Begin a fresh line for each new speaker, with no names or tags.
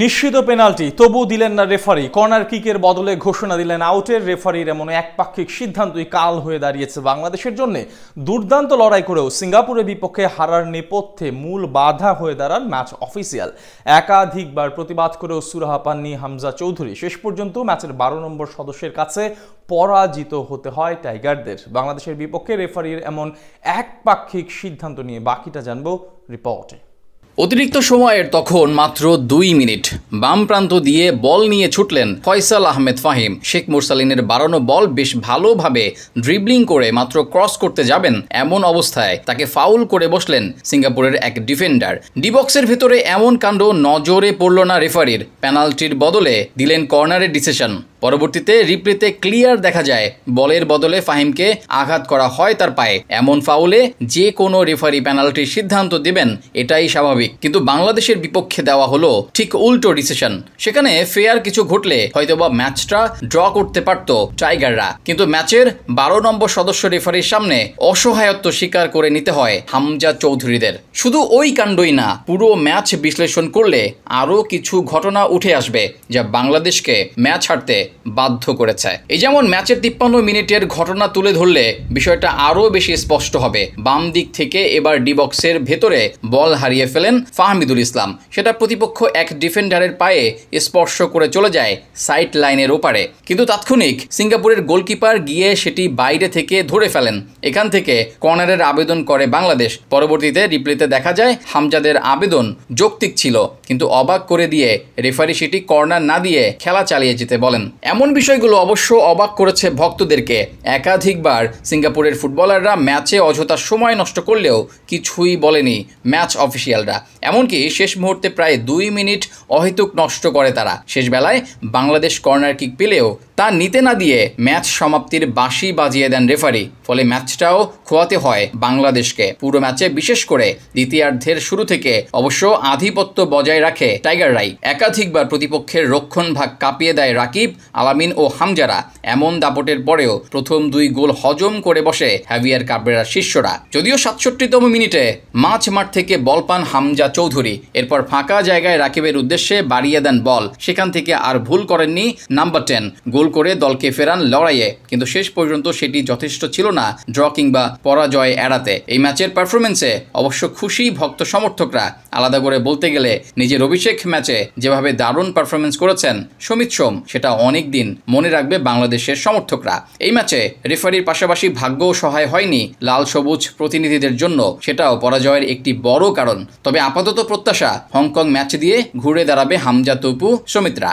নিশ্চিত পেনাল্টি তবু দিলেন না রেফারি। কর্নার কিকের বদলে ঘোষণা দিলেন আউটের। রেফারির এমন একপাক্ষিক সিদ্ধান্তই কাল হয়ে দাঁড়িয়েছে বাংলাদেশের জন্য। দুর্দান্ত লড়াই করেও সিঙ্গাপুরের বিপক্ষে হারার নেপথ্যে মূল বাধা হয়ে দাঁড়ান ম্যাচ অফিসিয়াল। একাধিকবার প্রতিবাদ করেও সুরাহা পাননি হামজা চৌধুরী। শেষ পর্যন্ত ম্যাচের 12 নম্বর সদস্যের কাছে পরাজিত হতে হয় টাইগারদের। বাংলাদেশের বিপক্ষে রেফারির এমন একপাক্ষিক সিদ্ধান্ত নিয়ে বাকিটা জানবো রিপোর্টে।
অতিরিক্ত সময়ের তখন মাত্র 2 মিনিট। বাম প্রান্ত দিয়ে বল নিয়ে ছুটলেন ফয়সাল আহমেদ ফাহিম। শেখ মুরসালিনের বাড়ানো বল বেশ ভালোভাবে ড্রিবলিং করে মাত্র ক্রস করতে যাবেন, এমন অবস্থায় তাকে ফাউল করে বসলেন সিঙ্গাপুরের এক ডিফেন্ডার। ডি বক্সের ভেতরে এমন কাণ্ড নজরে পড়ল না রেফারির। পেনাল্টির বদলে দিলেন কর্নারের ডিসিশন। পরবর্তীতে রিপ্লেতে ক্লিয়ার দেখা যায় বলের বদলে ফাহিমকে আঘাত করা হয় তার পায়ে। এমন ফাউলে যে কোনো রেফারি পেনাল্টির সিদ্ধান্ত দেবেন, এটাই স্বাভাবিক। কিন্তু বাংলাদেশের বিপক্ষে দেওয়া হলো ঠিক উল্টো ডিসিশন। সেখানে ফেয়ার কিছু ঘটলে হয়তোবা ম্যাচটা ড্র করতে পারত টাইগাররা, কিন্তু ম্যাচের 12 নম্বর সদস্য রেফারির সামনে অসহায়ত্ব স্বীকার করে নিতে হয় হামজা চৌধুরীদের। শুধু ওই কাণ্ডই না, পুরো ম্যাচ বিশ্লেষণ করলে আরও কিছু ঘটনা উঠে আসবে যা বাংলাদেশকে ম্যাচ হারতে বাধ্য করেছে। এই যেমন ম্যাচের 53 মিনিটের ঘটনা তুলে ধরলে বিষয়টা আরও বেশি স্পষ্ট হবে। বাম দিক থেকে এবার ডি বক্সের ভেতরে বল হারিয়ে ফেলেন ফাহমিদুল ইসলাম। সেটা প্রতিপক্ষ এক ডিফেন্ডারের পায়ে স্পর্শ করে চলে যায় সাইড লাইনের ওপারে, কিন্তু তাৎক্ষণিক সিঙ্গাপুরের গোলকিপার গিয়ে সেটি বাইরে থেকে ধরে ফেলেন। এখান থেকে কর্নারের আবেদন করে বাংলাদেশ। পরবর্তীতে রিপ্লেতে দেখা যায় হামজাদের আবেদন যৌক্তিক ছিল, কিন্তু অবাক করে দিয়ে রেফারি সেটি কর্নার না দিয়ে খেলা চালিয়ে যেতে বলেন। এমন বিষয়গুলো অবশ্য অবাক করেছে ভক্তদেরকে। একাধিকবার সিঙ্গাপুরের ফুটবলাররা ম্যাচে অযথা সময় নষ্ট করলেও কিছুই বলেনি ম্যাচ অফিসিয়ালরা। এমনকি শেষ মুহূর্তে প্রায় 2 মিনিট অহেতুক নষ্ট করে তারা। শেষ বেলায় বাংলাদেশ কর্নার কিক পেলেও তা নিতে না দিয়ে ম্যাচ সমাপ্তির বাঁশি বাজিয়ে দেন রেফারি। ফলে ম্যাচটাও খোয়াতে হয় বাংলাদেশকে। পুরো ম্যাচে বিশেষ করে দ্বিতীয়ার্ধের শুরু থেকে অবশ্য আধিপত্য বজায় রাখে টাইগাররাই। একাধিকবার প্রতিপক্ষের রক্ষণভাগ কাঁপিয়ে দেয় রাকিব, আলামিন ও হামজারা। এমন দাপটের পরেও প্রথম 2 গোল হজম করে বসে হ্যাভিয়ার কাবরেরার শিষ্যরা। যদিও 67তম মিনিটে মাঠ থেকে বল পান হামজা চৌধুরী। এরপর ফাঁকা জায়গায় রাকিবের উদ্দেশ্যে বাড়িয়ে দেন বল। সেখান থেকে আর ভুল করেননি নাম্বার 10। গোল করে দলকে ফেরান লড়াইয়ে, কিন্তু শেষ পর্যন্ত সেটি যথেষ্ট ছিল না ড্র কিংবা পরাজয় এড়াতে। এই ম্যাচের পারফরমেন্সে অবশ্য খুশি ভক্ত সমর্থকরা। আলাদা করে বলতে গেলে নিজের অভিষেক ম্যাচে যেভাবে দারুণ পারফরমেন্স করেছেন সমিত সোম, সেটা অনেক দিন মনে রাখবে বাংলাদেশের সমর্থকরা। এই ম্যাচে রেফারির পাশাপাশি ভাগ্যও সহায় হয়নি লাল সবুজ প্রতিনিধিদের জন্য, সেটাও পরাজয়ের একটি বড় কারণ। তবে আপাতত প্রত্যাশা হংকং ম্যাচ দিয়ে ঘুরে দাঁড়াবে হামজা তপু সমিতরা।